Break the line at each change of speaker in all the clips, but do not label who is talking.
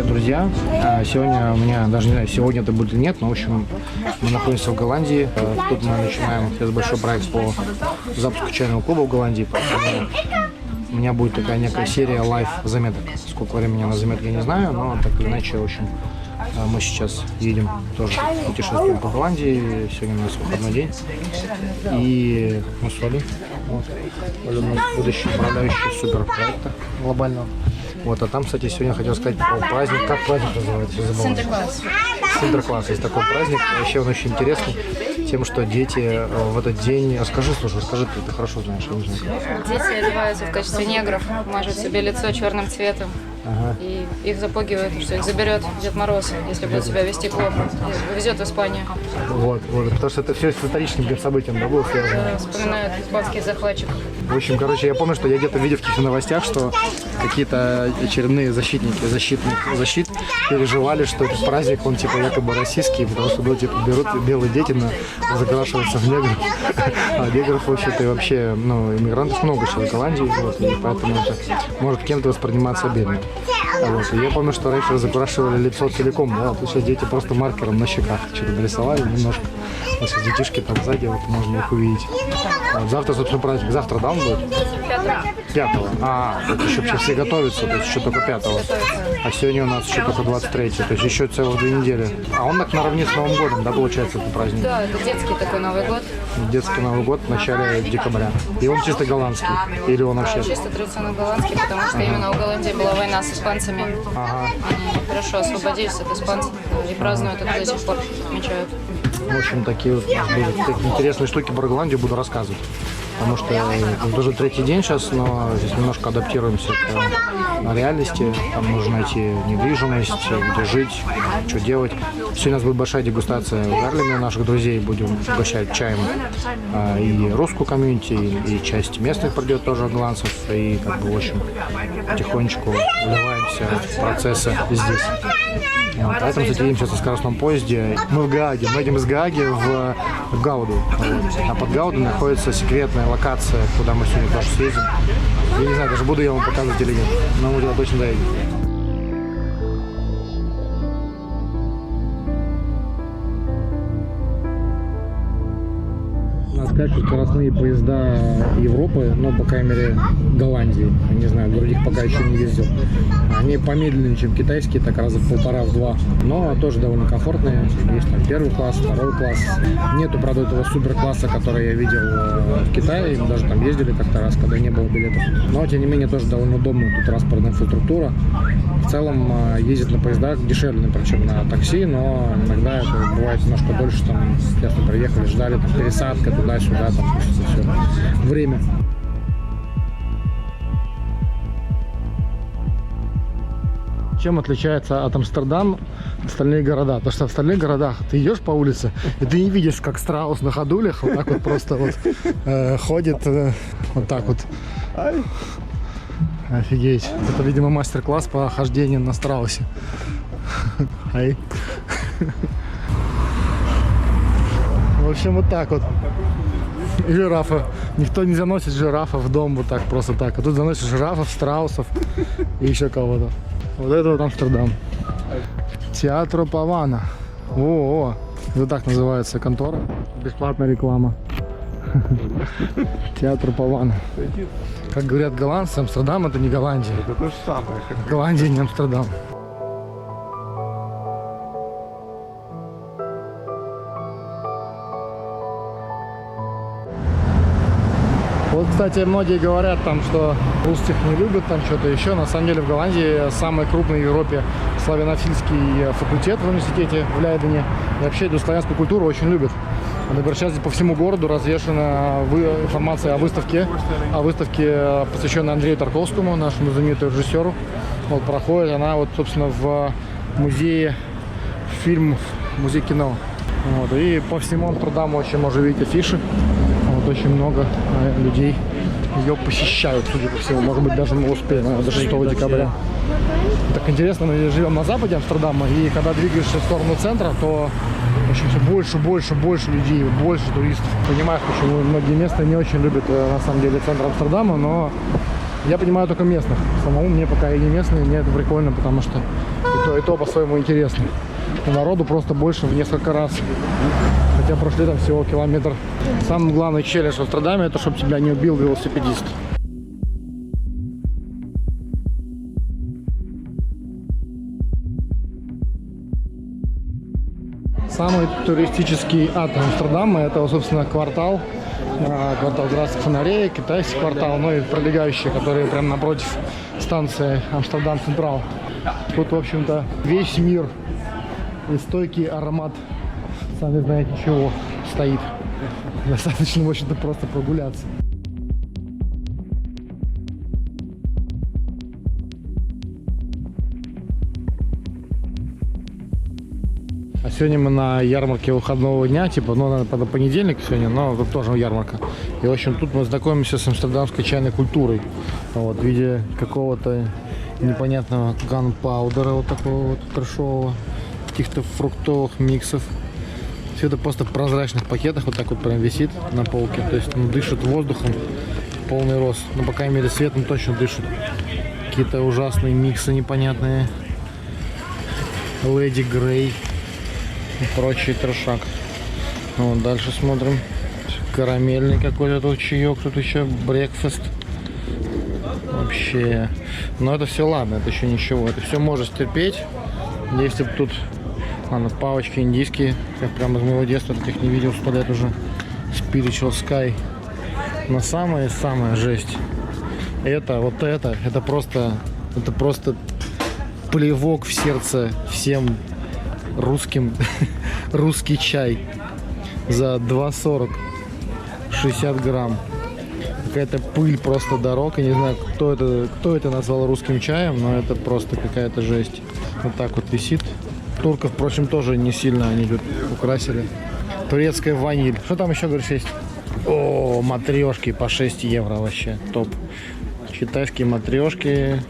Привет, друзья! Сегодня у меня, даже не знаю, сегодня это будет или нет, но, в общем, мы находимся в Голландии. Тут мы начинаем сейчас большой проект по запуску чайного клуба в Голландии. Поэтому у меня будет такая некая серия лайв-заметок. Сколько времени на заметки я не знаю, но так или иначе, в общем, мы сейчас едем тоже путешествуем по Голландии. Сегодня у нас выходной день. И мы с Олей. Вот. Оля у нас будущий управляющий суперпроекта глобального. Вот, а там, кстати, сегодня хотел сказать про праздник. Как праздник называется?
Синтеркласс.
Синтеркласс. Есть такой праздник. Вообще он очень интересный тем, что дети в этот день... Расскажи, ты хорошо знаешь. Я не знаю.
Дети одеваются в качестве негров, мажут себе лицо черным цветом.
Ага.
И их запугивают, что их заберет Дед Мороз, если будет себя вести плохо. И везет в Испанию.
Вот, потому что это все с историческим событием, да, было связано?
Вспоминают испанских захватчиков.
В общем, короче, я помню, что я где-то видел в каких-то новостях, что какие-то очередные защитники защит переживали, что этот праздник, он типа якобы российский, потому что типа, берут белые дети, закрашиваются в негров. А негров, вообще-то, и вообще, иммигрантов много сейчас в Голландии, вот, и поэтому это может кем-то восприниматься обидно. Вот. И я помню, что раньше закрашивали лицо целиком, да, а тут сейчас дети просто маркером на щеках что-то нарисовали немножко. Вот сейчас детишки там сзади, вот можно их увидеть. Вот. Завтра, собственно, праздник. Завтра, да, он будет? 5-го. Вот еще все готовятся, то есть еще только 5-го. А сегодня у нас еще только 23-й, то есть еще целых 2 недели. А он так наравне с Новым годом, да, получается, этот праздник?
Да, это детский такой Новый год.
Детский Новый год в начале декабря. И он чисто голландский? Или он вообще?
Чисто традиционно голландский, потому что именно у Голландии была война с испанцами.
Ага.
Они хорошо освободились от испанцев и празднуют это до сих пор, отмечают.
В общем, такие интересные штуки про Голландию буду рассказывать. Потому что уже 3-й день сейчас, но здесь немножко адаптируемся к реальности. Там нужно найти недвижимость, где жить, что делать. Сегодня у нас будет большая дегустация в Гарлеме наших друзей. Будем угощать чаем и русскую комьюнити, и часть местных придет тоже голландцев. И как бы, в общем, потихонечку вливаемся в процессы здесь. Вот, поэтому, кстати, едем сейчас на скоростном поезде. Мы в Гааге. Мы едем из Гааги в Гауду. Вот. А под Гаудой находится секретная локация, куда мы сегодня тоже съездим. Я не знаю, даже буду я вам показывать или нет. Но мы туда точно доедем. Скачут скоростные поезда Европы, но, по крайней мере, Голландии. Я не знаю, в других пока еще не ездил. Они помедленнее, чем китайские, так раза в 1,5-2. Но тоже довольно комфортные. Есть там 1-й класс, 2-й класс. Нету, правда, этого суперкласса, который я видел в Китае. Мы даже там ездили как-то раз, когда не было билетов. Но, тем не менее, тоже довольно удобная тут транспортная инфраструктура. В целом ездят на поездах дешевле, например, чем на такси, но иногда это бывает немножко дольше. Там, ясно, приехали, ждали, там, пересадка туда-сюда, там, все. Время. Чем отличается от Амстердама остальные города? Потому что в остальных городах ты идешь по улице, и ты не видишь, как страус на ходулях вот так вот просто вот ходит вот так вот. Офигеть. Это, видимо, мастер-класс по хождению на страусе. Ай. В общем, вот так вот. И жирафа. Никто не заносит жирафа в дом вот так, просто так. А тут заносит жирафов, страусов и еще кого-то. Вот это вот Амстердам. Театр Павана. О, вот так называется контора. Бесплатная реклама. Театр Павана. Как говорят голландцы, Амстердам это не Голландия.
Это то же самое.
Голландия не Амстердам. Вот, кстати, многие говорят там, что русских не любят, там что-то еще. На самом деле в Голландии самый крупный в Европе славянофильский факультет в университете в Лейдене. И вообще эту славянскую культуру очень любят. Например, сейчас по всему городу развешена информация о выставке, посвященной Андрею Тарковскому, нашему знаменитому режиссеру. Вот, проходит она, вот, собственно, в музее музей кино. Вот, и по всему Амстердаму вообще можно видеть афиши. Вот, очень много людей ее посещают, судя по всему. Может быть, даже мы успеем до 6 декабря. Так интересно, мы живем на западе Амстердама, и когда двигаешься в сторону центра, то в общем, все больше людей, больше туристов. Понимаешь, почему многие местные не очень любят, на самом деле, центр Амстердама, но Я понимаю только местных. Самому мне пока и не местные, мне это прикольно, потому что и то по-своему интересно. Но народу просто больше в несколько раз. Хотя прошли там всего километр. Самый главный челлендж в Амстердаме — это чтобы тебя не убил велосипедист. Самый туристический ад Амстердама — это, собственно, квартал красных фонарей, китайский квартал, ну и пролегающие, которые прямо напротив станции Амстердам Централ. Тут, в общем-то, весь мир и стойкий аромат, сами знаете чего, стоит. Достаточно, в общем-то, просто прогуляться. А сегодня мы на ярмарке выходного дня, типа, ну, наверное, понедельник сегодня, но тут тоже ярмарка. И, в общем, тут мы знакомимся с амстердамской чайной культурой. Вот, в виде какого-то непонятного ганпаудера, вот такого вот трэшового, каких-то фруктовых миксов. Все это просто в прозрачных пакетах, вот так вот прям висит на полке. То есть, ну, дышит воздухом в полный рост. Ну, по крайней мере, светом точно дышит. Какие-то ужасные миксы непонятные. Леди Грей и прочий трешак. Вот, дальше смотрим. Карамельный какой-то тут чаек, тут еще брекфаст. Вообще. Но это все ладно, это еще ничего. Это все можно стерпеть. Если бы тут, ладно, палочки индийские, я прямо из моего детства таких не видел 100 лет уже. Spiritual Sky. Но самая жесть. Это просто плевок в сердце всем русским. Русский чай за 2,40, 60 грамм. Какая-то пыль просто дорог. Я не знаю, кто это назвал русским чаем, но это просто какая-то жесть. Вот так вот висит. Турков, впрочем, тоже не сильно они тут украсили. Турецкая ваниль. Что там еще, говоришь, есть? О, матрешки по 6 евро вообще. Топ. Китайские матрешки.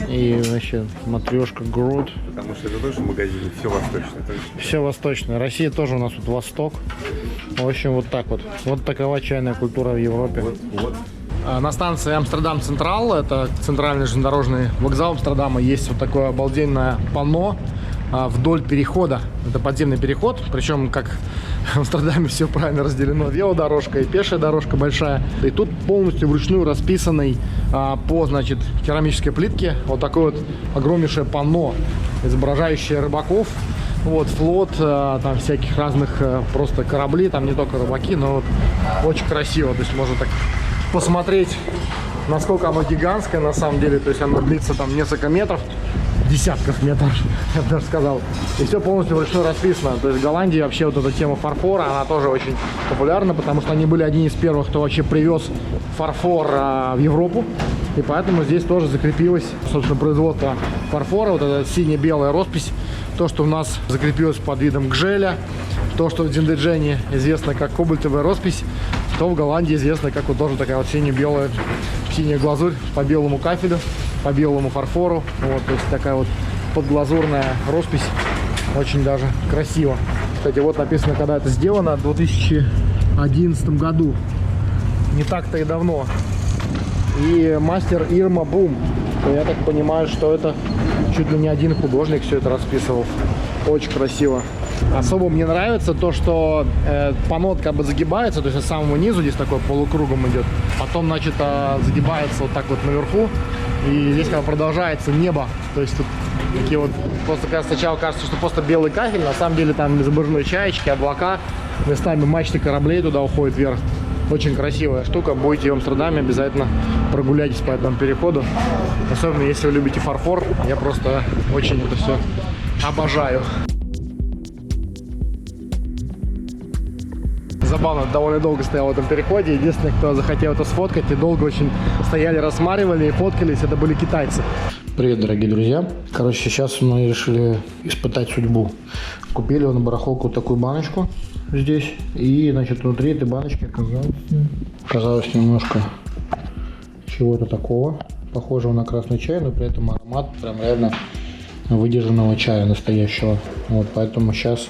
И вообще матрешка Груд.
Потому что это тоже в магазине, все восточное.
Все восточное. Россия тоже у нас тут восток. В общем, вот так вот. Вот такова чайная культура в Европе.
Вот.
На станции Амстердам Централ, это центральный железнодорожный вокзал Амстердама, есть вот такое обалденное панно вдоль перехода. Это подземный переход, причем как в Амстердаме все правильно разделено. Велодорожка и пешая дорожка большая. И тут полностью вручную расписанный по, значит, керамической плитке вот такое вот огромнейшее панно, изображающее рыбаков. Вот, флот, там всяких разных просто кораблей, там не только рыбаки, но вот очень красиво. То есть можно так посмотреть, насколько оно гигантское на самом деле. То есть оно длится там несколько метров, десятков метров, я бы даже сказал. И все полностью вручную расписано. То есть в Голландии вообще вот эта тема фарфора, она тоже очень популярна, потому что они были одни из первых, кто вообще привез фарфор в Европу. И поэтому здесь тоже закрепилось, собственно, производство фарфора. Вот эта сине-белая роспись. То, что у нас закрепилось под видом гжеля. То, что в Диндеджене известно как кобальтовая роспись, то в Голландии известно как вот тоже такая вот синяя глазурь по белому кафелю, по белому фарфору. Вот, то есть такая вот подглазурная роспись. Очень даже красиво. Кстати, вот написано, когда это сделано, в 2011 году. Не так-то и давно. И мастер Ирма Бум. Я так понимаю, что это чуть ли не один художник все это расписывал. Очень красиво. Особо мне нравится то, что панно как бы загибается, то есть с самого низу здесь такой полукругом идет. Потом, значит, загибается вот так вот наверху. И здесь как бы продолжается небо. То есть тут такие вот, просто сначала кажется, что просто белый кафель. На самом деле там изображены чаечки, облака. Местами мачты кораблей туда уходят вверх. Очень красивая штука. Будете в Амстердаме, обязательно прогуляйтесь по этому переходу. Особенно если вы любите фарфор. Я просто очень это все обожаю. Забавно, довольно долго стоял в этом переходе. Единственное, кто захотел это сфоткать и долго очень стояли, рассматривали и фоткались, это были китайцы. Привет, дорогие друзья. Короче, сейчас мы решили испытать судьбу. Купили на барахолку такую баночку здесь. И, значит, внутри этой баночки оказалось немножко чего-то такого, похожего на красный чай, но при этом аромат прям реально выдержанного чая настоящего. Вот, поэтому сейчас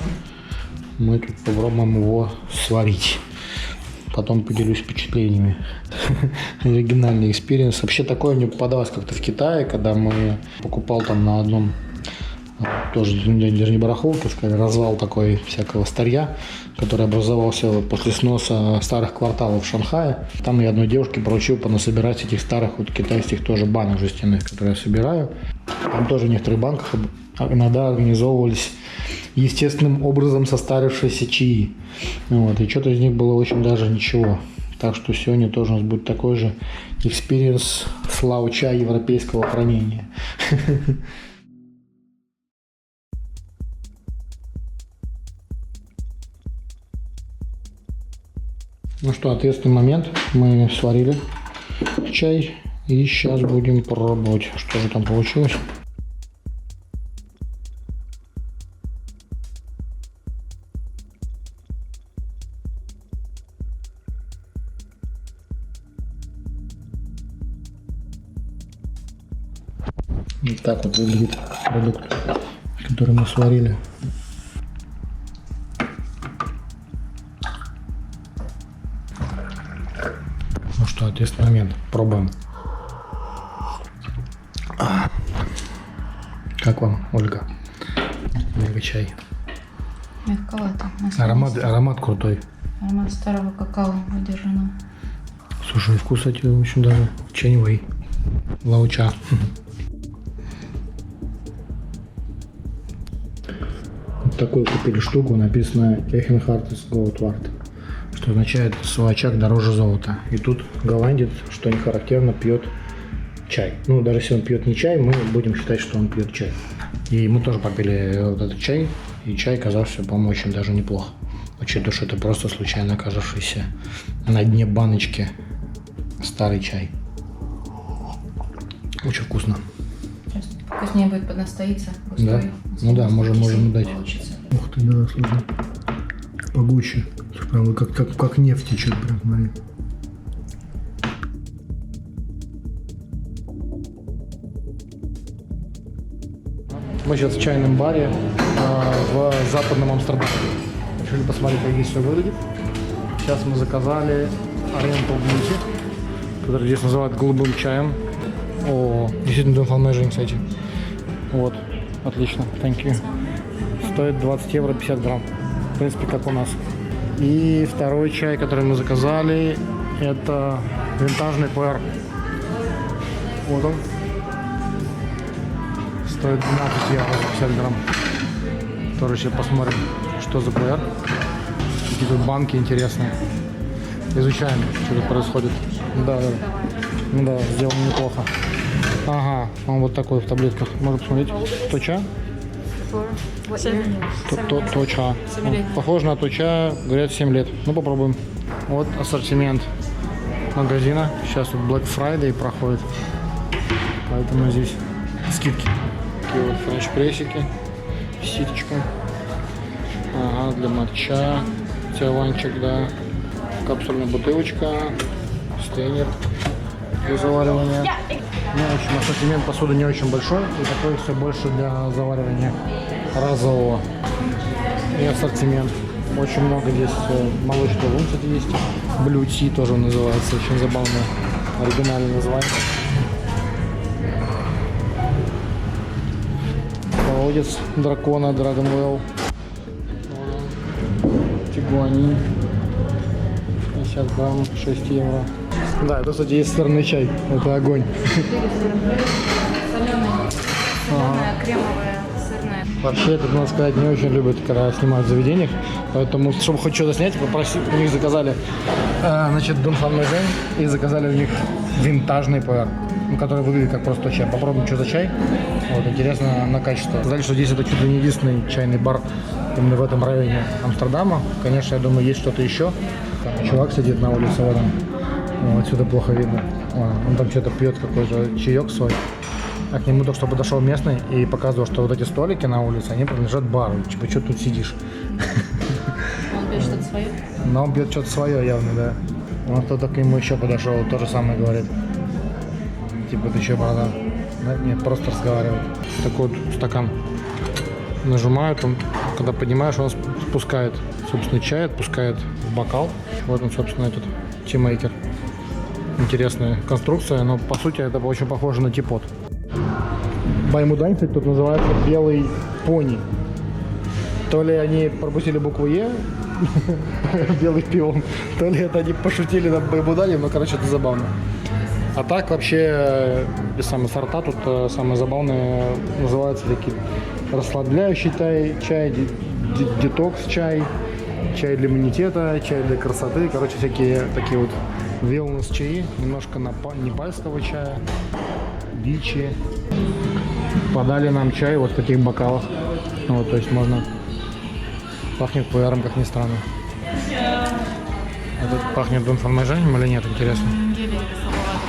мы тут попробуем его сварить. потом поделюсь впечатлениями. Оригинальный экспириенс. Вообще такое мне попадалось как-то в Китае, когда мы покупал там на одном, тоже даже не барахолке, сказать, развал такой всякого старья, который образовался после сноса старых кварталов в Шанхае. Там я одной девушке поручил понасобирать этих старых вот китайских тоже банок жестяных, которые я собираю. Там тоже в некоторых банках иногда организовывались естественным образом состарившиеся чаи. Вот, и что-то из них было очень даже ничего. Так что сегодня тоже у нас будет такой же экспириенс слау чая европейского хранения. Ну что, ответственный момент. Мы сварили чай и сейчас будем пробовать, что же там получилось. Вот так вот выглядит продукт, который мы сварили. Ну что, ответственный момент. Пробуем. Как вам, Ольга? Ольга, чай.
Мягковато.
Аромат крутой.
Аромат старого какао выдержанного.
Слушай, вкус, кстати, очень даже чайный. Лауча. Вот такую купили штуку, написано Эхенхартес Goldwart, что означает «свачак дороже золота». И тут голландец, что не характерно, пьет чай. Ну, даже если он пьет не чай, мы будем считать, что он пьет чай. И мы тоже попили вот этот чай, и чай оказался, по-моему, очень даже неплохо. Учитывая, что это просто случайно оказавшийся на дне баночки старый чай. Очень вкусно.
Сейчас вкуснее будет поднастоиться. Густой.
Да? Ну да, можем дать.
Получится.
Ух ты, да, слушай. Погуще. Прям как нефть течет, прям, смотри. Мы сейчас в чайном баре в западном Амстердаме. Решили посмотреть, как здесь все выглядит. Сейчас мы заказали Oriental Beauty, который здесь называют голубым чаем. О, действительно Dunfan Measuring, кстати. Вот, отлично, thank you. Стоит 20 евро 50 грамм. В принципе, как у нас. И второй чай, который мы заказали, это винтажный пуэр. Вот он. Стоит 12 евро 50 грамм. Тоже сейчас посмотрим, что за пуэр. Какие-то банки интересные. Изучаем, что тут происходит. Да, ну да, сделано неплохо. Ага, он вот такой в таблетках. Можно посмотреть. Точа? Точа. Похоже на точа, говорят, 7 лет. Ну, попробуем. Вот ассортимент магазина. Сейчас тут Black Friday проходит. Поэтому здесь скидки. Такие вот френч-прессики. Ситочка. Ага, для матча. Тиаванчик, да. Капсульная бутылочка. Стейнер для заваривания. Не очень, ассортимент посуды не очень большой, и такой все больше для заваривания разового. И ассортимент. Очень много здесь молочного лун, кстати, есть. Blue Tea тоже называется, очень забавное, оригинальное название. Колодец дракона, Dragonwell. Тигуанин. 50 грамм, 6 евро. Да, это, кстати, есть сырный чай. Это огонь.
Соленая, кремовая, сырная.
Вообще, это, надо сказать, не очень любят, когда снимают в заведениях. Поэтому, чтобы хоть что-то снять, у них заказали, значит, Dunfan Measuring, и заказали у них винтажный пуэр, который выглядит как просто чай. Попробуем, что за чай. Вот, интересно на качество. Сказали, что здесь это чуть ли не единственный чайный бар именно в этом районе Амстердама. Конечно, я думаю, есть что-то еще. Там чувак сидит на улице в этом. Отсюда плохо видно. Он там что-то пьет, какой-то чаек свой. А к нему только что подошел местный и показывал, что вот эти столики на улице, они принадлежат бару. Типа, что тут сидишь?
Он пьет что-то свое?
Но он пьет что-то свое явно, да. Вот кто-то к нему еще подошел, то же самое говорит. Типа, ты что, братан? Нет, просто разговаривает. Такой вот стакан нажимают, он, когда поднимаешь, он отпускает, собственно, чай, отпускает в бокал. Вот он, собственно, этот тимейкер. Интересная конструкция, но по сути это очень похоже на типот. Баймудань, кстати, тут называется белый пони. То ли они пропустили букву Е белым пивом, то ли это они пошутили над Баймуданем, но, короче, это забавно. А так вообще, без самого сорта, тут самое забавное называется такие расслабляющий чай, детокс чай, чай для иммунитета, чай для красоты. Короче, всякие такие вот wellness чаи, немножко непальского чая, личи. Подали нам чай вот в таких бокалах. Вот, то есть можно... Пахнет пуэром, как ни странно. Это пахнет дунфанмэжэнем или нет, интересно?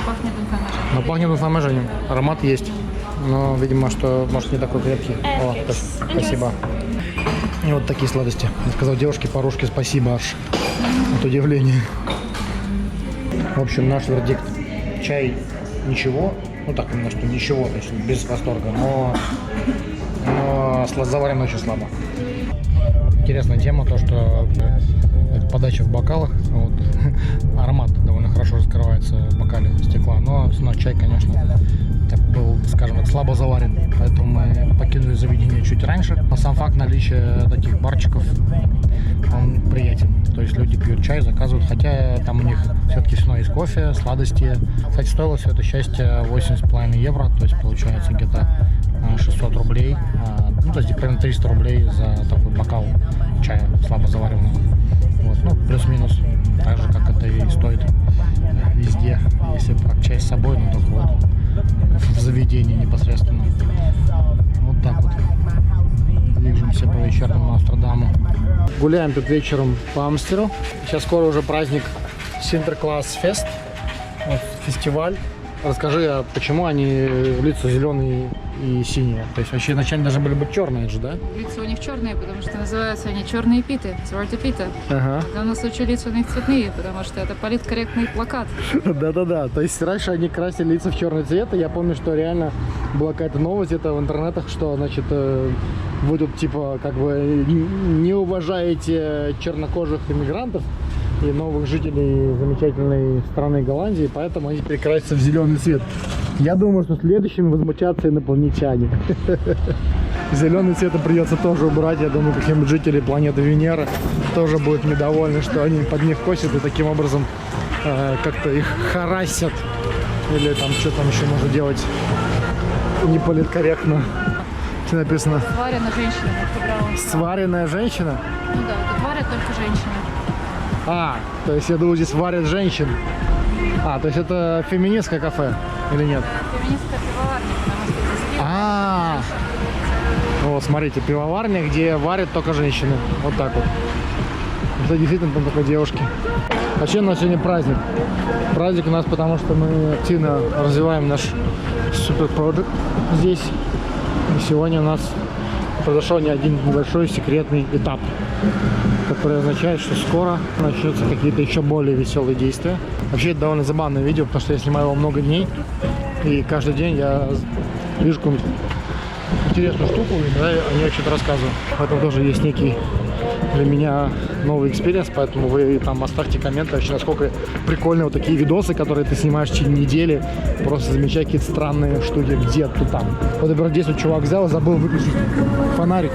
Пахнет информацией.
Но пахнет дунфанмэжэнем. Аромат есть. Но, видимо, что, может, не такой крепкий. О, спасибо. И вот такие сладости. Я сказал девушке по-русски спасибо аж от удивления. В общем, наш вердикт. Чай ничего. Ну так, именно что ничего, то есть без восторга, но заварен очень слабо. Интересная тема, то что подача в бокалах, вот, аромат довольно хорошо раскрывается в бокале стекла, но чай, конечно, так был, скажем так, слабо заварен, поэтому мы покинули заведение чуть раньше. Но сам факт наличия таких барчиков, он приятен. То есть люди пьют чай, заказывают, хотя там у них все-таки все равно есть кофе, сладости. Кстати, стоило все это счастье 80,5 евро, то есть получается где-то 600 рублей, ну, то есть примерно 300 рублей за такой бокал чая слабо заваренного. Вот, ну, плюс-минус, так же, как это и стоит везде, если брать чай с собой, но только вот в заведении непосредственно. Вот так вот. Движемся по вечернему Амстердаму. Гуляем тут вечером по Амстеру. Сейчас скоро уже праздник Sinterklaas Fest, вот, фестиваль. Расскажи, а почему они лица зеленые и синие? То есть вообще изначально должны были быть черные же, да?
Лица у них черные, потому что называются они черные питы, Zwarte Pieten.
Ага.
В данном случае лица у них цветные, потому что это политкорректный плакат.
Да-да-да. То есть раньше они красили лица в черный цвет. И я помню, что реально была какая-то новость это в интернетах, что, значит, вы тут типа как бы не уважаете чернокожих иммигрантов и новых жителей замечательной страны Голландии, поэтому они перекрасятся в зеленый цвет. Я думаю, что следующим возмутятся инопланетяне. Зеленый цвет придется тоже убрать. Я думаю, какие-нибудь жители планеты Венера тоже будут недовольны, что они под них косят и таким образом как-то их харасят. Или там что там еще можно делать неполиткорректно. Что написано?
Сварена женщина.
Сваренная женщина?
Ну да, тут варят только женщины.
А, то есть я думаю, здесь варят женщин. А, то есть это феминистское кафе или нет?
Феминистская пивоварня, потому что здесь
А, вот смотрите, пивоварня, где варят только женщины. Вот так вот. Это действительно там только девушки. Вообще у нас сегодня праздник. Праздник у нас потому, что мы активно развиваем наш суперпродукт здесь. И сегодня у нас произошел не один небольшой секретный этап, который означает, что скоро начнутся какие-то еще более веселые действия. Вообще это довольно забавное видео, потому что я снимаю его много дней, и каждый день я вижу какую-нибудь интересную штуку, и да, о ней что-то рассказываю. Поэтому тоже есть некий для меня новый экспириенс, поэтому вы там оставьте комменты вообще, насколько прикольные вот такие видосы, которые ты снимаешь в течение недели, просто замечая какие-то странные штуки где-то там. Вот, например, здесь вот чувак взял и забыл выключить фонарик.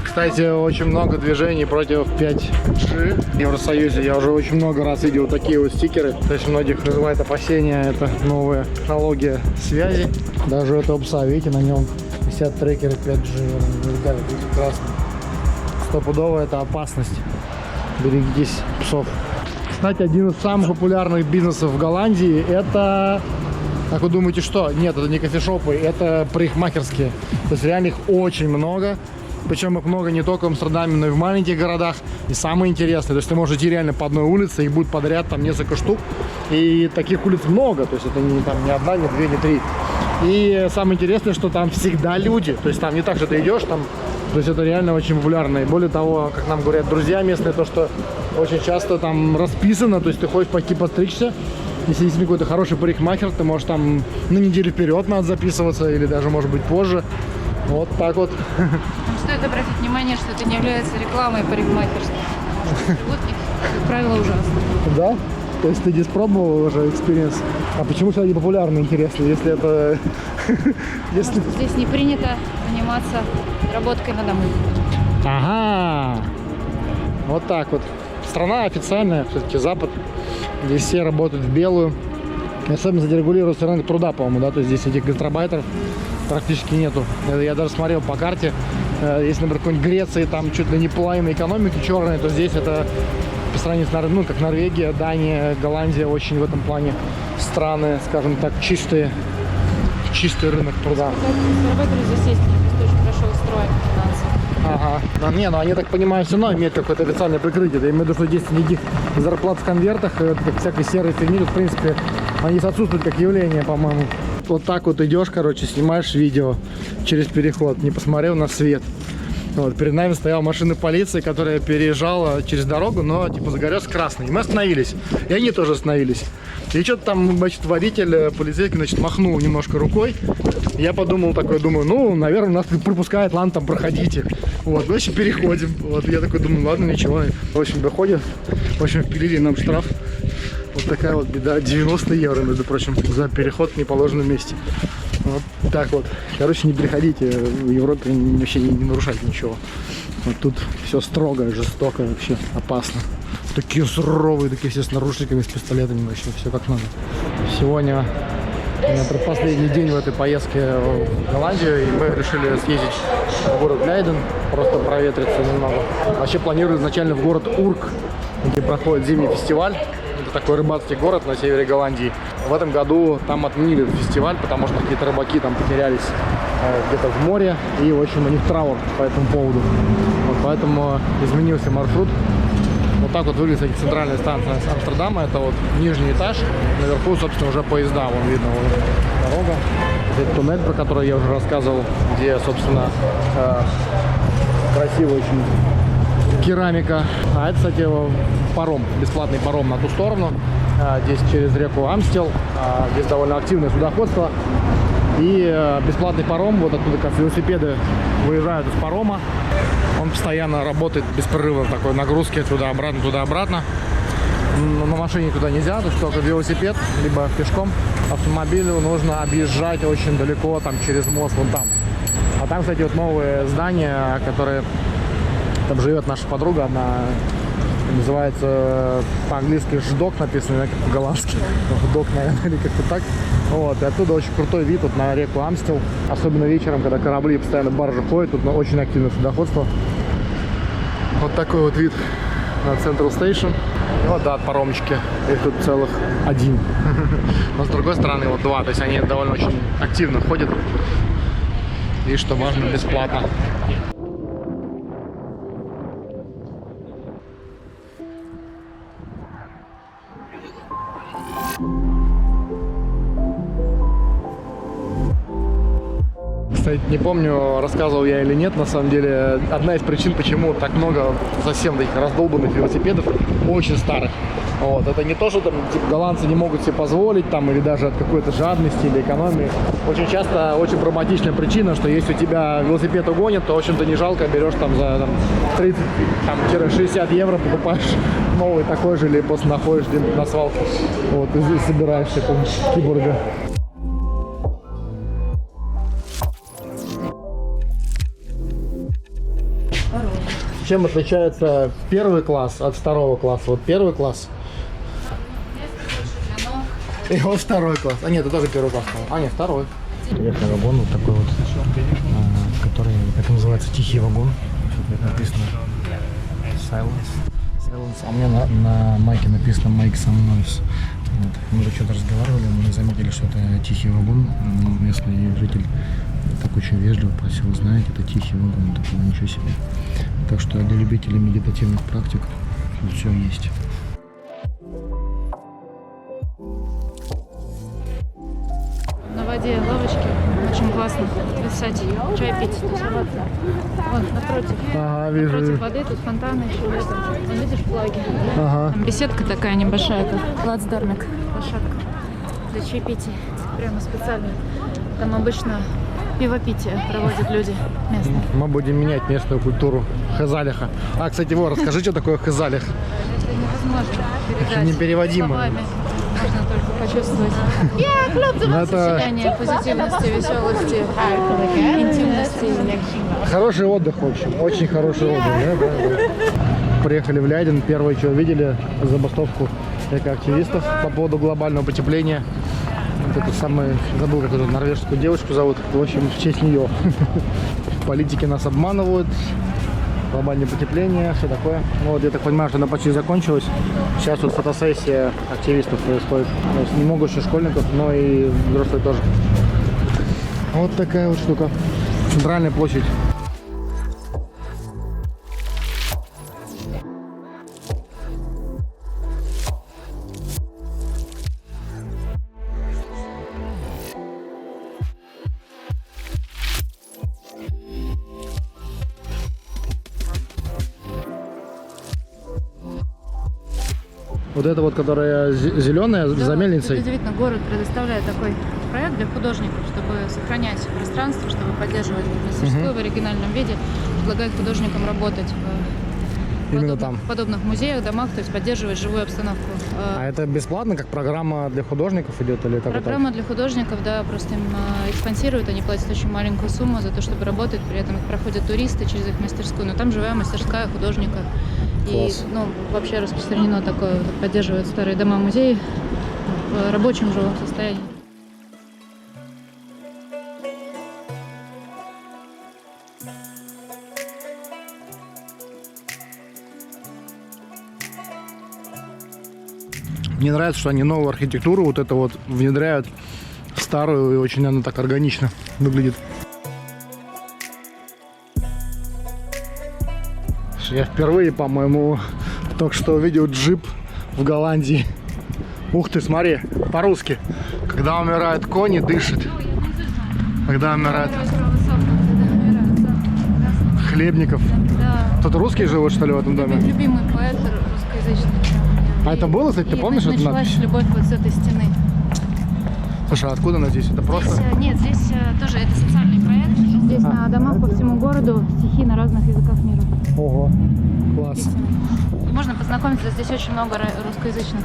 Кстати, очень много движений против 5G в Евросоюзе. Я уже очень много раз видел такие вот стикеры. То есть многих вызывает опасения, это новая технология связи. Даже у этого пса, видите, на нем висят трекеры 5G. Да, прекрасно. Стопудово это опасность. Берегитесь псов. Кстати, один из самых популярных бизнесов в Голландии это... Как вы думаете, что? Нет, это не кофешопы, это парикмахерские. То есть реально их очень много. Причем их много не только в Амстердаме, но и в маленьких городах. И самое интересное, то есть ты можешь идти реально по одной улице, их будет подряд там несколько штук. И таких улиц много, то есть это не, там, не одна, не две, не три. И самое интересное, что там всегда люди. То есть там не так, что ты идешь, там, то есть это реально очень популярно. И более того, как нам говорят друзья местные, то что очень часто там расписано, то есть ты хочешь пойти постричься. Если есть какой-то хороший парикмахер, ты можешь там на неделю вперед надо записываться, или даже может быть позже. Вот так вот.
Стоит обратить внимание, что это не является рекламой парикмахерства. Животных, как правило, ужасно.
Да? То есть ты здесь пробовал уже экспириенс? А почему все они популярны, интересно, если это... если...
Здесь не принято заниматься работкой на дому.
Ага. Вот так вот. Страна официальная, все-таки Запад. Здесь все работают в белую. И особенно зарегулируется рынок труда, по-моему, да? То есть здесь этих гастарбайтеров практически нету. Я даже смотрел по карте. Если, например, какой-нибудь Греции, там чуть ли не половина экономики черная, то здесь это по сравнению с, ну, как Норвегия, Дания, Голландия, очень в этом плане страны, скажем так, чистый рынок труда.
Гастарбайтеры здесь есть, очень хорошо устроены финансово.
Ага. Но не, ну они, так понимаю, все равно имеют какое-то официальное прикрытие. Я имею в виду, что здесь никаких зарплат в конвертах, как всякой серой фигни, в принципе, они отсутствуют как явление, по-моему. Вот так вот идешь, короче, снимаешь видео через переход, не посмотрел на свет. Вот, перед нами стояла машина полиции, которая переезжала через дорогу, но типа загорелся красный. И мы остановились. И они тоже остановились. И что-то там, значит, водитель полицейский, значит, махнул немножко рукой. Я подумал такой, думаю, ну, наверное, нас пропускает, ладно, там проходите. Вот, значит, переходим. Вот, я такой думаю, ладно, ничего. В общем, доходит. В общем, впилили нам штраф. Вот такая вот беда. 90 евро, между прочим, за переход в неположенном месте. Вот так вот. Короче, не переходите. В Европе вообще не нарушайте ничего. Вот тут все строго, жестоко, вообще опасно. Такие суровые, такие все с наручниками, с пистолетами, вообще все как надо. Сегодня у меня предпоследний день в этой поездке в Голландию, и мы решили съездить в город Лейден, просто проветриться немного. Вообще планирую изначально в город Урк, где проходит зимний фестиваль. Это такой рыбацкий город на севере Голландии. В этом году там отменили этот фестиваль, потому что какие-то рыбаки там потерялись где-то в море, и, в общем, у них траур по этому поводу. Вот поэтому изменился маршрут. Вот так вот выглядит, кстати, центральная станция Амстердама. Это вот нижний этаж. Наверху, собственно, уже поезда. Вон видно вот дорога. Это туннель, про который я уже рассказывал, где, собственно, красиво очень керамика. А это, кстати, паром, бесплатный паром на ту сторону. Здесь через реку Амстел. Здесь довольно активное судоходство. И бесплатный паром, вот оттуда как велосипеды выезжают из парома. Он постоянно работает беспрерывно, такой нагрузки туда-обратно. На машине туда нельзя, то есть только велосипед, либо пешком. Автомобилю нужно объезжать очень далеко, там через мост, вон там. А там, кстати, вот новые здания, которые... Там живет наша подруга, она называется по-английски «Ждок» написано, как по-голландски. «Ждок», наверное, или как-то так. Вот, и оттуда очень крутой вид вот на реку Амстел. Особенно вечером, когда корабли, постоянно баржи ходят, тут очень активное судоходство. Вот такой вот вид на Central Station. И вот, да, паромчики. Их тут целых один. Но с другой стороны, вот два. То есть они довольно очень активно ходят. И, что важно, бесплатно. Кстати, не помню, рассказывал я или нет, на самом деле, одна из причин, почему так много совсем таких раздолбанных велосипедов, очень старых. Вот. Это не то, что там типа, голландцы не могут себе позволить, там, или даже от какой-то жадности или экономии. Очень часто очень прагматичная причина, что если у тебя велосипед угонит, то, в общем-то, не жалко, берешь там за 30-60 евро, покупаешь новый такой же, или просто находишь где-нибудь на свалке, вот, и собираешь такого киборга. Чем отличается первый класс от второго класса? Вот первый класс и вот второй класс. А нет, это тоже первый класс. А нет, второй. Ехал вагон вот такой вот, который, как называется, тихий вагон. Что-то написано Silence. А у меня на майке написано Make Some Noise. Вот. Мы же что-то разговаривали, мы заметили, что это тихий вагон. Местный житель так очень вежливо просил, знаете, это тихий вагон, такого ничего себе. Так что для любителей медитативных практик все есть.
На воде лавочки, очень классно писать, чай пить, тусоваться. Вон, напротив.
Ага, вижу.
Напротив воды, тут фонтаны еще летом. Вон, видишь, флаги?
Ага.
Там беседка такая небольшая, как плацдармик, площадка для чаепития. Прямо специально. Там обычно пивопитие проводят люди местные.
Мы будем менять местную культуру хазалиха. А, кстати, расскажи, что такое хазалих.
Это невозможно передать
непереводимо.
словами. Можно только почувствовать. Состояние позитивности, веселости, интимности.
Хороший отдых, в общем. Очень хороший отдых. Да? Приехали в Лейден. Первое, что увидели, забастовку экоактивистов по поводу глобального потепления. Вот эту самую, забыл, как эту норвежскую девушку зовут. В общем, в честь нее. Политики нас обманывают. Глобальное потепление, все такое. Ну, вот я так понимаю, что она почти закончилась. Сейчас вот фотосессия активистов происходит. То есть не много еще школьников, но и взрослые тоже. Вот такая вот штука. Центральная площадь. Вот это вот, которая зеленая,
Да,
за мельницей.
Действительно, город предоставляет такой проект для художников, чтобы сохранять пространство, чтобы поддерживать мастерскую в оригинальном виде, предлагает художникам работать
Именно
в подобных музеях, домах, то есть поддерживать живую обстановку.
А это бесплатно, как программа для художников идет или как
Программа для художников, да, просто им их спонсируют, они платят очень маленькую сумму за то, чтобы работать, при этом проходят туристы через их мастерскую, но там живая мастерская художника.
Класс.
И вообще распространено такое, поддерживают старые дома-музеи в рабочем живом состоянии.
Мне нравится, что они новую архитектуру вот это вот внедряют, старую, и очень она так органично выглядит. Я впервые, по-моему, только что увидел джип в Голландии. Ух ты, смотри, по-русски. Когда умирают кони, дышит. Когда умирают Хлебников.
Да.
Кто-то русский живет, что ли, в этом доме?
Любимый поэт русскоязычный.
А это было, кстати, ты помнишь эту
началась
надпись?
любовь вот с этой стены.
Слушай, а откуда она здесь? Это просто...
Здесь тоже это социальный проект. Здесь на домах по всему городу стихи на разных языках мира.
Ого, класс.
Можно познакомиться, здесь очень много русскоязычных.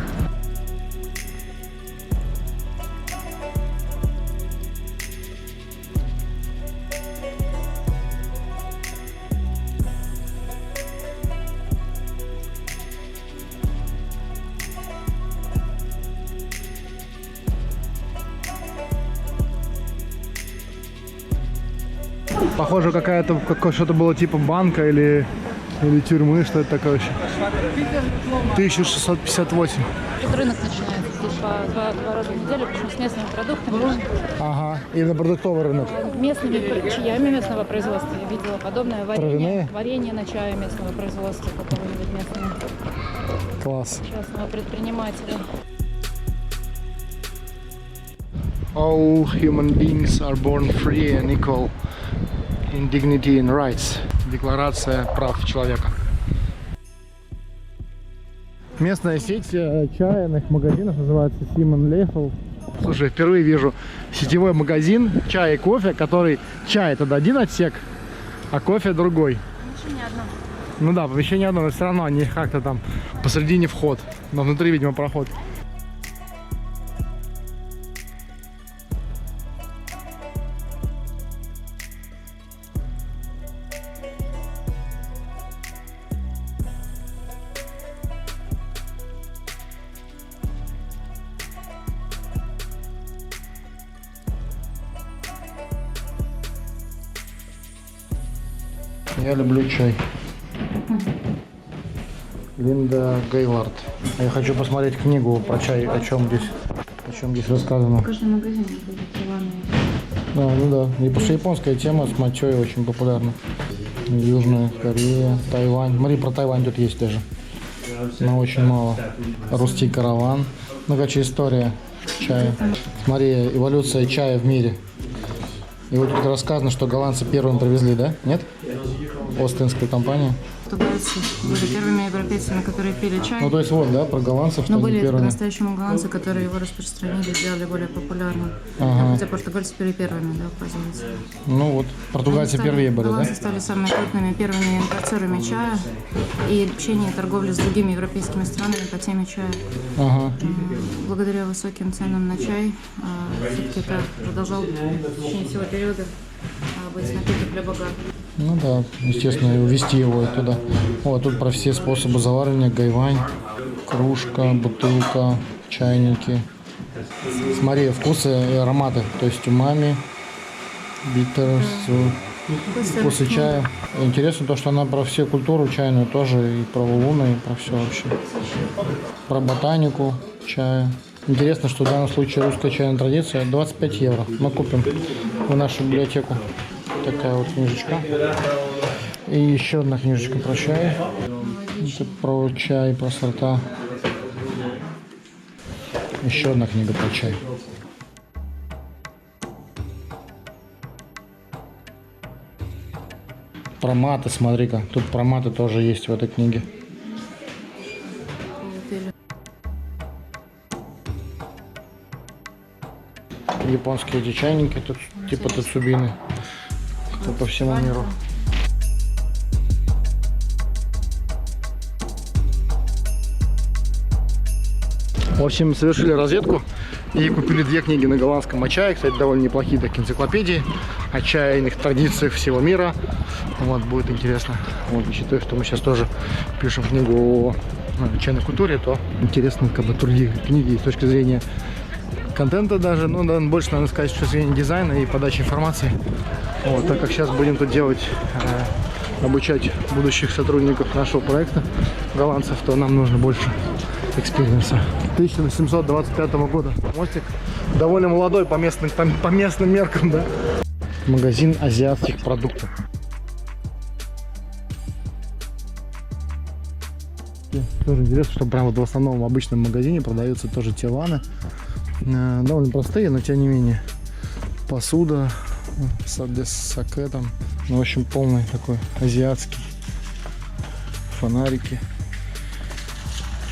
Похоже, какая-то что-то было типа банка или тюрьмы, что это такое вообще. 1658.
Тут рынок начинается здесь по два раза в неделю, причем с местными продуктами.
Ага, именно продуктовый рынок.
Местными чаями местного производства. Я видела подобное
Травяные?
варенье на чае местного производства какого-нибудь местного
Класс.
частного предпринимателя.
All human beings are born free and equal in dignity and rights. Декларация прав человека. Местная сеть чайных магазинов называется Simon Lefel. Слушай, впервые вижу сетевой магазин чая и кофе, который чай это один отсек, а кофе другой.
Помещение одно.
Ну да, помещение одно, но все равно они как-то там посередине вход, но внутри, видимо, проход. Я люблю чай. Линда Гейлард. Я хочу посмотреть книгу про чай, о чем здесь рассказано.
Каждый магазин будет диванный.
Да, ну да. И потому что японская тема с мочой очень популярна. Южная Корея, Тайвань. Смотри, про Тайвань тут есть даже. Но очень мало. Русский караван. Ну, короче, история чая. Смотри, эволюция чая в мире. И вот тут рассказано, что голландцы первым привезли, да? Нет? Остинская компания.
португальцы были первыми европейцами, которые пили чай.
Ну, то есть вот, да, про голландцев, что
Но
они
были
первыми.
по-настоящему голландцы, которые его распространили, сделали более популярным.
Ага.
Хотя португальцы были первыми, да, пользовались.
Ну вот, португальцы
Они стали-
первые были, да?
голландцы стали самыми крупными первыми импортерами чая и общение и торговля с другими европейскими странами по теме чая.
Ага.
Благодаря высоким ценам на чай все-таки это продолжал в течение всего периода быть напиток для богатых.
Ну да, естественно, и увезти его туда. Вот тут про все способы заваривания: гайвань, кружка, бутылка, чайники. Смотри, вкусы и ароматы. То есть умами, биттер, вкусы чая. Интересно то, что она про всю культуру чайную тоже, и про луны, и про все вообще. Про ботанику чая. Интересно, что в данном случае русская чайная традиция 25 евро. Мы купим в нашу библиотеку. Такая вот книжечка. И еще одна книжечка про чай. Это про чай, про сорта. Еще одна книга про чай. Про маты, смотри-ка. Тут про маты тоже есть в этой книге. Японские эти чайники, тут типа тацубины. Это по всему миру. В общем, совершили разведку и купили 2 книги на голландском о чае. Кстати, довольно неплохие такие энциклопедии о чайных традициях всего мира. Вот, будет интересно. Вот, учитывая, что мы сейчас тоже пишем книгу о чайной культуре, то интересно, как бы, другие книги с точки зрения контента даже, ну, да, больше, наверное, сказать, с точки зрения дизайна и подачи информации. Вот, так как сейчас будем тут делать, обучать будущих сотрудников нашего проекта, голландцев, то нам нужно больше экспириенса. 1825 года. Мостик довольно молодой по местным меркам, да. Магазин азиатских продуктов. Тоже интересно, что прямо вот в основном обычном магазине продаются тоже те ванны. Довольно простые, но тем не менее. Посуда, саке там. Ну, в общем, полный такой азиатский. Фонарики.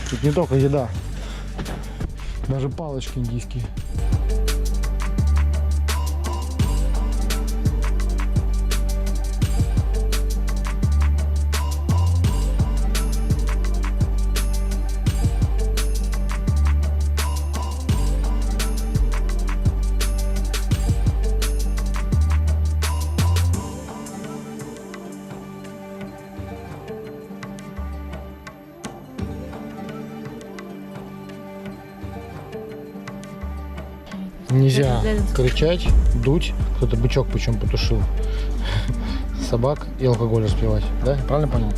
Тут не только еда. Даже палочки индийские. Нельзя кричать, дуть. Кто-то бычок причем потушил. Собак и алкоголь распивать. Да? Правильно понял?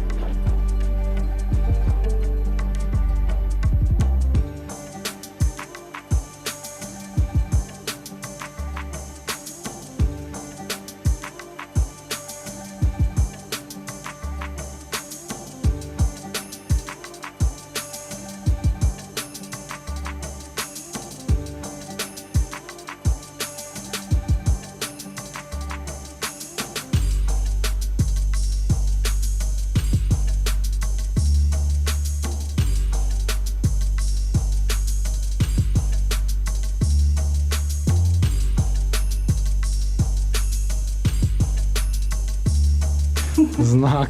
Знак.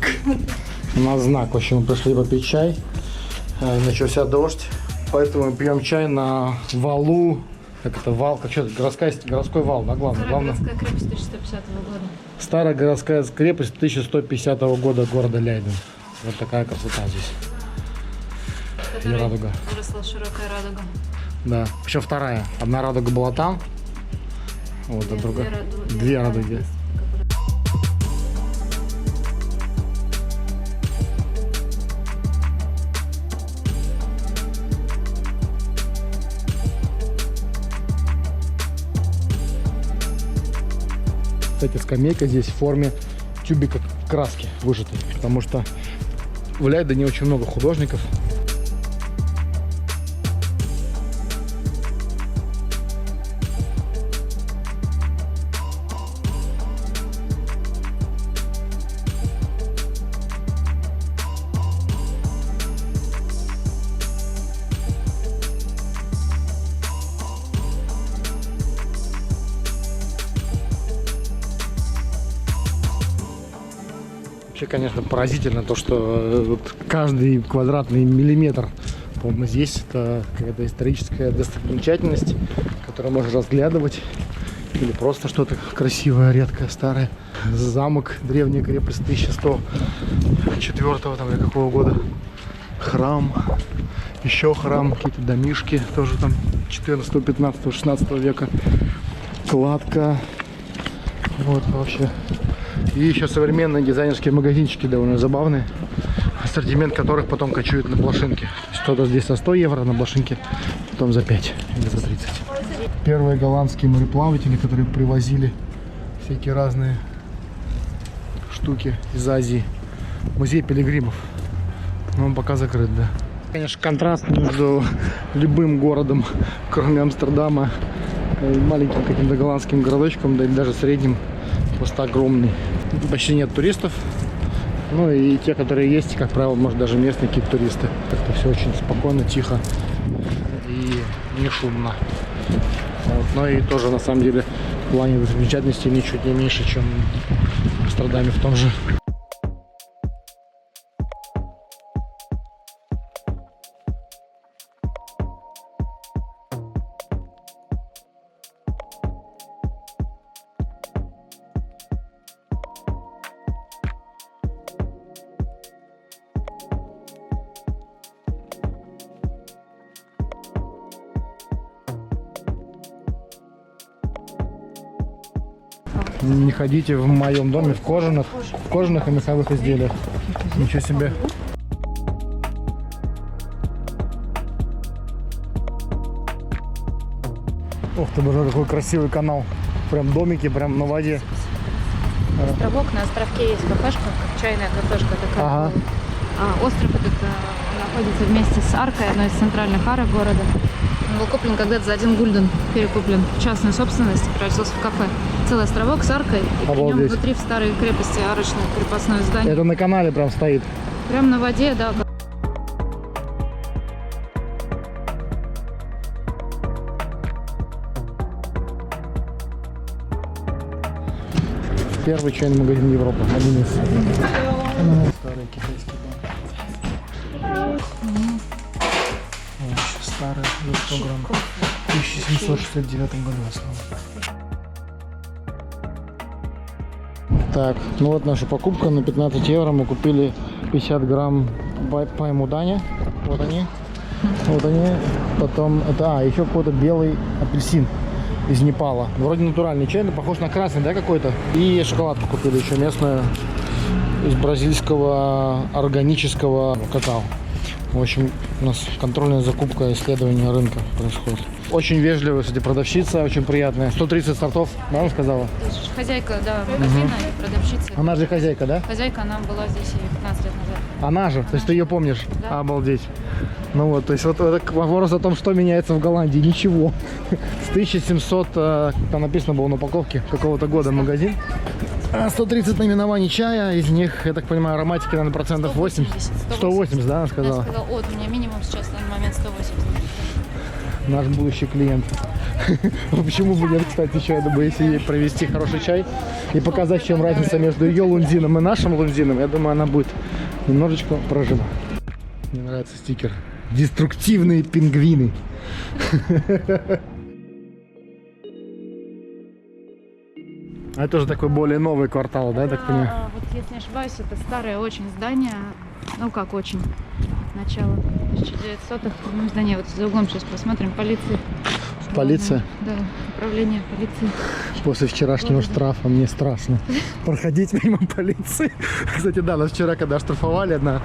У нас знак. В общем, мы пришли попить чай. Начался дождь. Поэтому мы пьем чай на валу. Как это вал? Как что-то городской вал, да, главное.
Городская крепость 1150 года.
Старая городская крепость 1150 года города Лейден. Вот такая красота здесь. И радуга.
Выросла широкая радуга.
Да. Еще вторая. Одна радуга была там. Вот, а другая. Две радуги. Кстати, скамейка здесь в форме тюбика краски выжатой, потому что в Лейдене очень много художников. Вообще, конечно, поразительно то, что вот каждый квадратный миллиметр, по-моему, здесь это какая-то историческая достопримечательность, которую можно разглядывать. Или просто что-то красивое, редкое, старое. Замок, древняя крепость 1104 там, или какого года. Храм, еще храм, какие-то домишки, тоже там 14, 15, 16 века. Кладка. Вот вообще. И еще современные дизайнерские магазинчики довольно забавные, ассортимент которых потом кочует на Блошинке. Что-то здесь за 100 евро на Блошинке, потом за 5 или за 30. Первые голландские мореплаватели, которые привозили всякие разные штуки из Азии. Музей пилигримов. Но он пока закрыт, да. Конечно, контраст между любым городом, кроме Амстердама, и маленьким каким-то голландским городочком, да или даже средним, просто огромный. Почти нет туристов. Ну и те, которые есть, как правило, может даже местные какие-то туристы. Как-то все очень спокойно, тихо и не шумно. Вот. Но и тоже на самом деле в плане достопримечательностей ничуть не меньше, чем в Амстердаме в том же. Не ходите в моем доме в кожаных и меховых изделиях. Ничего себе. Ох ты, боже, какой красивый канал. Прям домики, прям на воде.
Островок, на островке есть кафешка, чайная кафешка такая.
Ага.
А остров этот находится вместе с аркой, одной из центральных арок города. Он был куплен когда-то за 1 гульден, перекуплен в частную собственность, превратился в кафе. Целый островок с аркой, и при нем внутри в старой крепости арочное крепостное здание.
Это на канале прям стоит.
Прям на воде, да.
Первый чайный магазин Европы. Один из. Старый китайский банк. Очень старый, за 100 грамм. В 1769 году основан. Так, ну вот наша покупка на 15 евро. Мы купили 50 грамм паймудани. Вот они. Вот они. Потом это, еще какой-то белый апельсин из Непала. Вроде натуральный чай, но похож на красный, да, какой-то. И шоколадку купили еще местную из бразильского органического какао. В общем, у нас контрольная закупка, исследование рынка происходит. Очень вежливая, кстати, продавщица, очень приятная. 130 сортов, да, она сказала?
Хозяйка, да, магазина и продавщица.
Она же хозяйка, да?
Хозяйка, она была здесь и 15 лет назад.
Она же? То есть ты ее помнишь?
Да.
Обалдеть. Ну вот, то есть вот это вопрос о том, что меняется в Голландии. Ничего. С 1700, там написано было на упаковке, какого-то года магазин. 130 наименований чая, из них, я так понимаю, ароматики, наверное, процентов 80. 180, да, она сказала?
Я сказала, у меня минимум сейчас на данный момент 180.
Наш будущий клиент. Почему бы нет, кстати, еще, я думаю, если ей провести хороший чай и показать, в чем разница между ее лунзином и нашим лунзином, я думаю, она будет немножечко прожима. Мне нравится стикер. Деструктивные пингвины. А это уже такой более новый квартал, да, я так понимаю?
Вот, если не ошибаюсь, это старое очень здание. Ну как очень. Начало 1900-х. Здание вот за углом сейчас посмотрим. Полиция.
Полиция?
Да, управление полиции.
После вчерашнего штрафа мне страшно проходить мимо полиции. Кстати, да, нас вчера, когда штрафовали на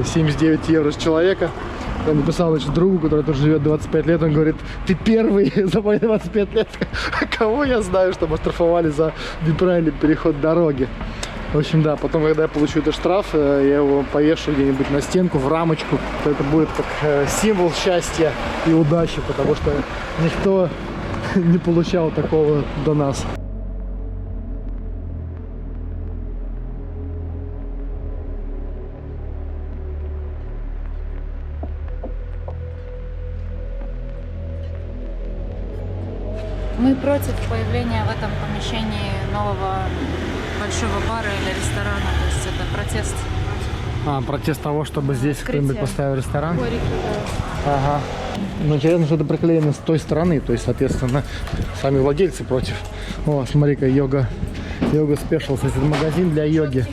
79 евро с человека, я написал, значит, другу, который тоже живет 25 лет, он говорит, ты первый за мои 25 лет, кого я знаю, чтобы штрафовали за неправильный переход дороги. В общем, да, потом, когда я получу этот штраф, я его повешу где-нибудь на стенку, в рамочку. Это будет как символ счастья и удачи, потому что никто не получал такого до нас.
Мы против появления в этом помещении нового большого бара или ресторана. То есть это протест.
Протест того, чтобы здесь
Открытие.
кто-нибудь поставил ресторан?
Хорики, да.
Ага. Ну, интересно, что это приклеено с той стороны, то есть, соответственно, сами владельцы против. О, смотри-ка, йога спешилс, это магазин для йоги.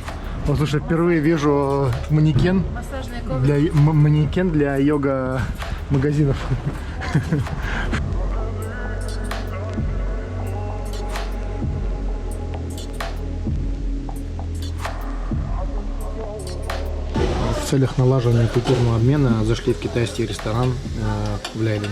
Вот, слушай, впервые вижу манекен
Массажные коврики.
манекен для йога магазинов. В целях налаживания культурного обмена зашли в китайский ресторан в Лейдене.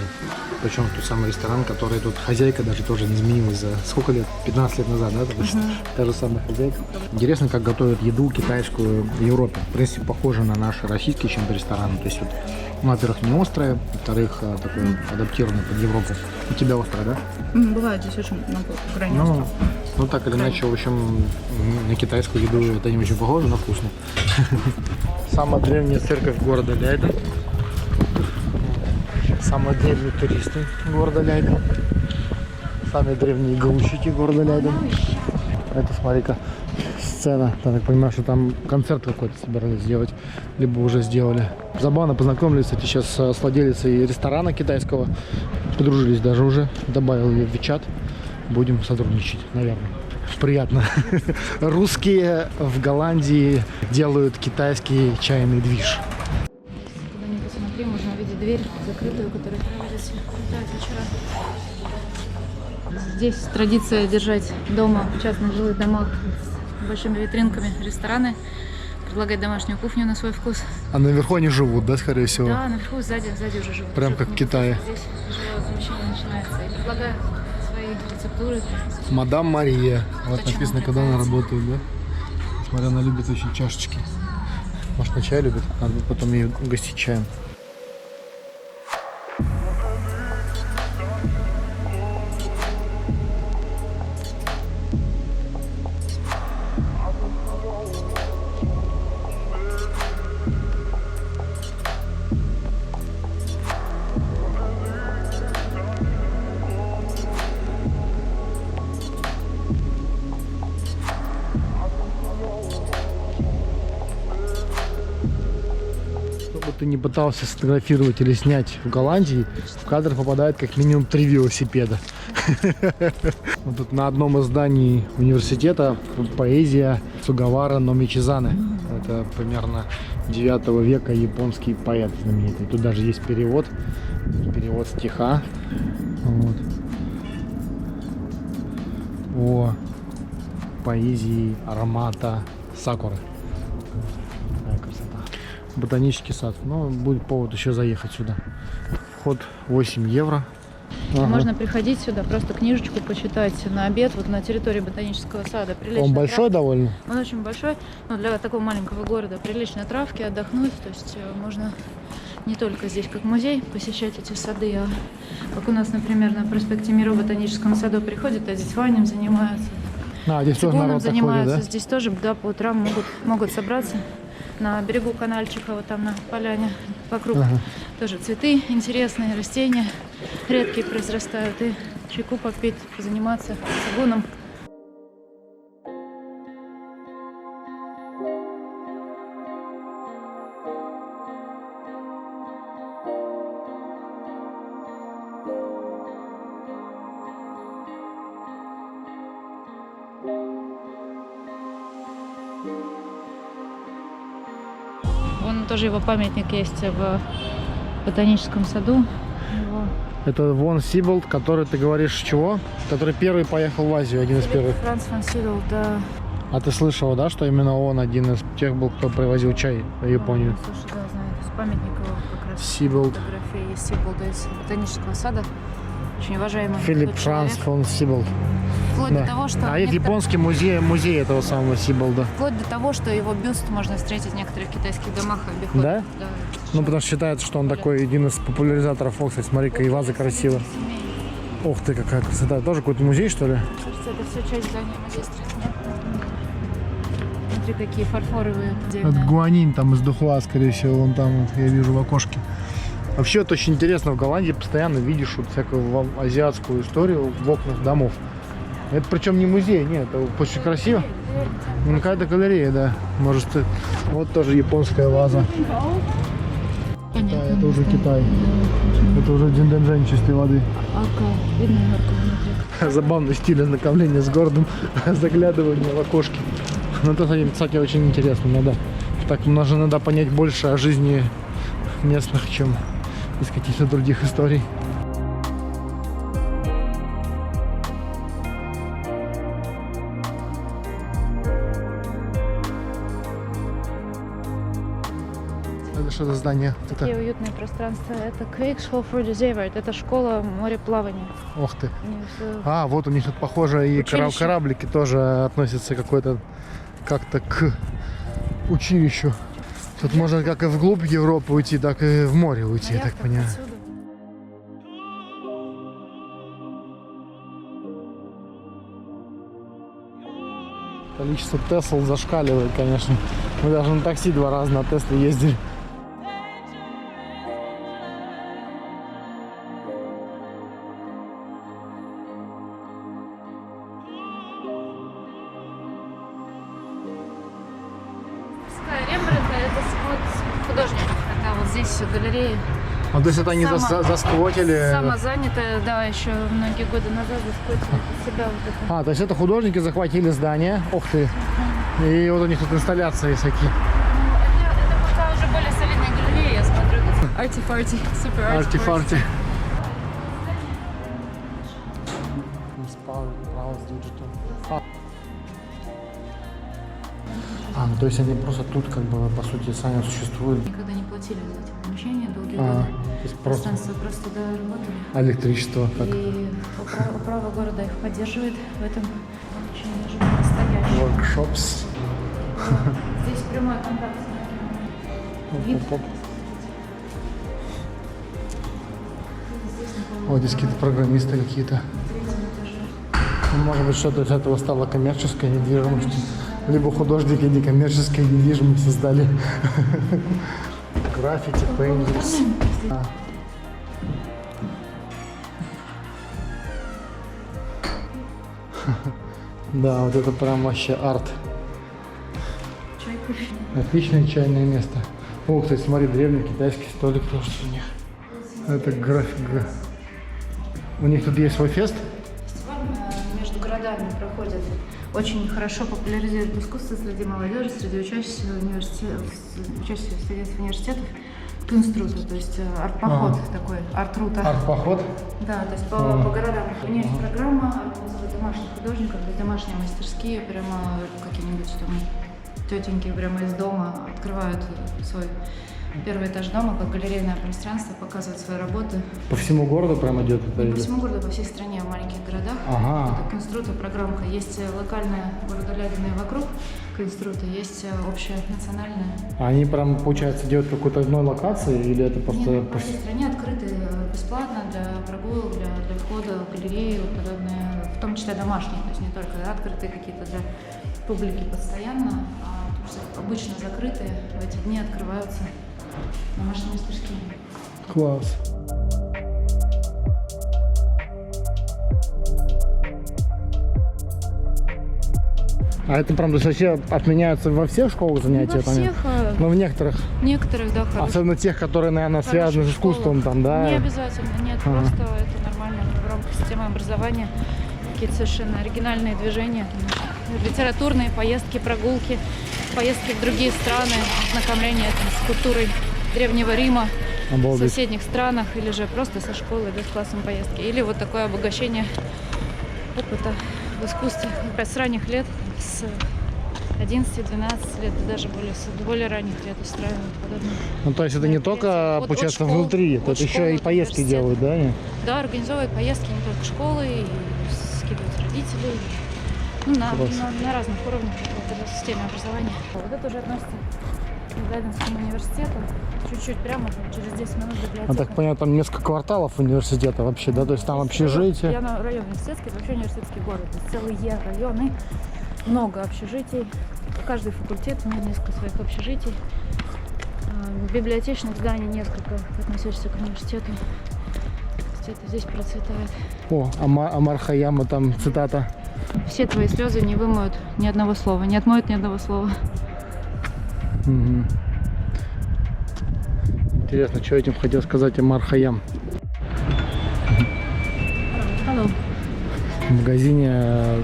Причем тот самый ресторан, который тут хозяйка даже тоже не изменилась за сколько лет? 15 лет назад, да? То есть та же самая хозяйка. Интересно, как готовят еду китайскую в Европе. В принципе, похоже на наши российские чем-то рестораны. То есть, вот, ну, во-первых, не острое, во-вторых, такой адаптированный под Европу. У тебя острое, да?
Бывает здесь очень много граней.
Ну, так или иначе, в общем, на китайскую еду это не очень похоже, но вкусно. Самая древняя церковь города Лейден. Самые древние туристы города Лейден. Самые древние грузчики города Лейден. Это, смотри-ка, сцена. Я так понимаю, что там концерт какой-то собирались сделать, либо уже сделали. Забавно познакомились, кстати, сейчас с владелицей ресторана китайского. Подружились даже уже. Добавил ее в WeChat. Будем сотрудничать, наверное. Приятно. Русские в Голландии делают китайский чайный движ.
Куда-нибудь посмотри, можно увидеть дверь закрытую, которая проводится вечера. Здесь традиция держать дома, в частных жилых домах с большими витринками рестораны, предлагать домашнюю кухню на свой вкус.
А наверху они живут, да, скорее всего?
Да, наверху, сзади уже живут.
Прям
Живут
как в
не
Китае.
Здесь жилое помещение начинается и предлагают свои рецептуры.
Мадам Мария. Вот
Почему
написано,
он
когда она
нравится?
работает, да? Смотря, она любит очень чашечки. Может, на чай любит? Надо будет потом ее угостить чаем. Что бы ты не пытался сфотографировать или снять в Голландии, в кадр попадает как минимум 3 велосипеда. Вот тут на одном из зданий университета поэзия Сугавара но Мичизаны. Это примерно 9 века японский поэт знаменитый. Тут даже есть перевод стиха. Вот. О поэзии аромата сакуры. Какая красота. Ботанический сад. Ну, будет повод еще заехать сюда. Вход 8 евро. Ага.
Можно приходить сюда, просто книжечку почитать на обед, вот на территории ботанического сада. Приличная
Он большой
травка.
довольно?
Он очень большой, но для такого маленького города приличные травки, отдохнуть. То есть можно не только здесь как музей посещать эти сады, а как у нас, например, на проспекте Мира в ботаническом саду приходят, а здесь ванем занимаются.
Здесь тоже
Цигуном
народ
занимаются.
ходит, да?
Здесь тоже, да, по утрам могут собраться на берегу канальчика, вот там на поляне вокруг.
Ага.
Тоже цветы интересные, растения редкие произрастают. И чайку попить, заниматься цигуном. Вон тоже его памятник есть в ботаническом саду. Его
Это Вон Сиболд, который, ты говоришь, чего? Который первый поехал в Азию, один из первых.
Франц фон Сибилд, да.
А ты слышала, да, что именно он один из тех был, кто привозил чай в Японию?
Слушай, да, знаю. С памятника его как раз.
Сибилд.
Фотография есть Сибилда из ботанического сада. Очень уважаемый
Филипп
человек.
Франц фон Сиболд.
Вплоть
Да.
до того, что
А это
некоторые-
японский музей этого самого Сиболда.
вплоть до того, что его бюст можно встретить в некоторых китайских домах и обиходах.
Да? Ну, потому что считается, что он такой один из популяризаторов. О, кстати, смотри-ка, и ваза красивая. Ух ты, какая красота. Тоже какой-то музей, что ли?
Кажется, это все часть здания музея Стресня. Смотри, какие фарфоровые
Это
отдельные.
гуанин там из Духуа, скорее всего, вон там вот, я вижу в окошке. Вообще, это очень интересно. В Голландии постоянно видишь вот всякую азиатскую историю в окнах домов. Это причем не музей, нет, это очень красиво.
Галерея.
Ну, какая-то галерея, да. Может, вот тоже японская ваза.
Понятно.
Да, это уже Китай. Это уже Динденжэнь чистой воды.
Арка. Видно арка внутри.
Забавный стиль ознакомления с городом, заглядывание в окошки. Ну, это, кстати, очень интересно. Так надо понять больше о жизни местных, чем из каких-то других историй. Это что за здание?
Такие уютные пространства. Это Kriegsschool это школа мореплавания.
Ох ты.
Они всё-
А, вот у них тут, похоже, и
Училище.
кораблики тоже относятся какой-то как-то к училищу. Тут можно как и вглубь Европы уйти, так и в море уйти,
На
я так
яхтах
понимаю.
отсюда.
Количество Тесл зашкаливает, конечно. Мы даже на такси 2 раза на Тесле ездили.
Рембрандта, это вот художников. Это вот здесь все галереи.
А то есть это они засквотили?
Самозанятая, да, еще многие годы назад засквотили под себя вот это.
А, то есть это художники захватили здание. Ух ты. И вот у них тут инсталляции всякие.
Это пока уже более солидные галереи, я смотрю. Арти-фарти, супер
Артефакты. А, ну то есть они просто тут как бы по сути сами существуют.
Никогда не платили за эти помещения долгие
А,
годы.
то есть просто
Пространство просто доработали.
электричество как.
И управа города их поддерживает в этом очень даже настоящем.
Workshops.
Здесь прямой контакт с вид.
Оп-оп-оп. Вот здесь какие-то программисты какие-то. Ну, может быть, что-то из этого стало коммерческой недвижимостью. Либо художники некоммерческой недвижимость создали. Граффити, пейнтинг. Да, вот это прям вообще арт.
Чай, кофе.
Отличное чайное место. О, кстати, смотри, древний китайский столик тоже у них. Это графика. У них тут есть свой фест?
Фестиваль между городами проходит. Очень хорошо популяризирует искусство среди молодежи, среди учащихся студентов университетов. Кунструта, то есть арт-поход такой, арт-рута.
Арт-поход?
Да, то есть по городам. У меня есть программа организовать домашних художников, то есть домашние мастерские, прямо какие-нибудь там тетеньки прямо из дома открывают свой первый этаж дома, как галерейное пространство, показывают свои работы.
По всему городу прям идет это?
Не
или?
по всему городу, по всей стране, в маленьких городах.
Ага.
Это Кунструта программка. Есть локальная городолядина вокруг Кунструта, есть общая национальная.
А они прям, получается, делают какой-то одной локации или это просто...
Нет, по всей стране открыты бесплатно для прогулок, для входа в галереи и подобное, в том числе домашние, то есть не только открытые какие-то для публики постоянно, а обычно закрытые, в эти дни открываются домашние мастерские.
Класс. А это прям, то есть вообще отменяются во всех школах занятия?
Во всех,
Но в некоторых,
некоторых, да, хороших.
особенно тех, которые, наверное, связаны с
Хороших
искусством там, да?
Не обязательно, нет, просто это нормально в рамках системы образования. Какие-то совершенно оригинальные движения, литературные поездки, прогулки, поездки в другие страны, ознакомление там, с культурой Древнего Рима, в
Обалдеть.
соседних странах, или же просто со школы без классом поездки. Или вот такое обогащение опыта в искусстве с ранних лет, с 11-12 лет, даже более ранних лет устраивают подобное.
Ну, то есть это не только,
От
получается,
школ,
внутри,
от
это еще
школы
и
до
поездки
университета.
делают, да? они?
Да, организовывают поездки не только школы, и скидывают родителей. Ну, на разных уровнях в системе образования. Вот это уже относится к Гайденскому университету. Чуть-чуть прямо, через 10 минут библиотека.
Я так понимаю, там несколько кварталов университета вообще, да? То есть там общежитие.
Я на район университетский, это вообще университетский город. То есть целые районы, много общежитий. Каждый факультет имеет несколько своих общежитий. Библиотечных зданий несколько, относящихся к университету. То есть это здесь процветает.
О, Амар Хаяма там цитата.
Все твои слезы не вымоют ни одного слова, не отмоют ни одного слова.
Мгм. Интересно, что этим хотел сказать Амар Хайям.
Hello.
В магазине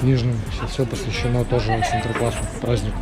книжном сейчас все посвящено тоже Синтерклассу, празднику.